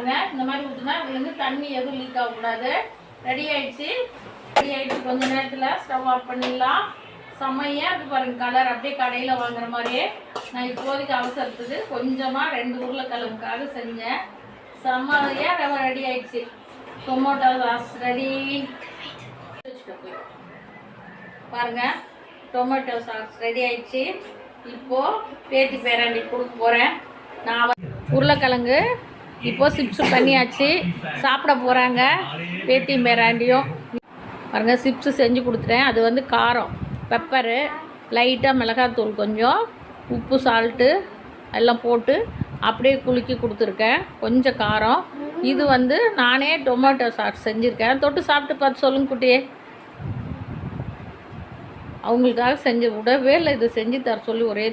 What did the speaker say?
பாருங்கள். இந்த மாதிரி ஊற்றினா இதுலேருந்து தண்ணி எதுவும் லீக் ஆகக்கூடாது. ரெடி ஆகிடுச்சு. கொஞ்சம் நேரத்தில் ஸ்டவ் ஆஃப் பண்ணிடலாம். செம்மையாக இருக்குது பாருங்கள். கலர் அப்படியே கடையில் வாங்குற மாதிரியே. நான் இப்போதைக்கு அவசரத்துக்கு கொஞ்சமாக 2 உருளைக்கிழங்குக்காக செஞ்சேன். செம்மையாக ரவை ரெடி ஆகிடுச்சு. Tomato sauce ready. பாருங்கள், டொமேட்டோ சாஸ் ரெடி ஆகிடுச்சு. இப்போது பேத்தி பேராண்டி கொடுக்க போகிறேன். நான் உருளைக்கிழங்கு இப்போது சிப்ஸு பண்ணியாச்சு. சாப்பிட போகிறாங்க பேத்தியும் பேராண்டியும். பாருங்கள், சிப்ஸு செஞ்சு கொடுத்துட்டேன். அது வந்து காரம், பெப்பரு, லைட்டாக மிளகாத்தூள், கொஞ்சம் உப்பு, சால்ட்டு எல்லாம் போட்டு அப்படியே குலுக்கி கொடுத்துருக்கேன். கொஞ்சம் காரம். இது வந்து நானே டொமேட்டோ சாஸ் செஞ்சுருக்கேன். தொட்டு சாப்பிட்டு பார்த்து சொல்லுங்க குட்டியே. அவங்களுக்காக செஞ்சு விடவே இல்லை. இது செஞ்சு தர சொல்லி ஒரே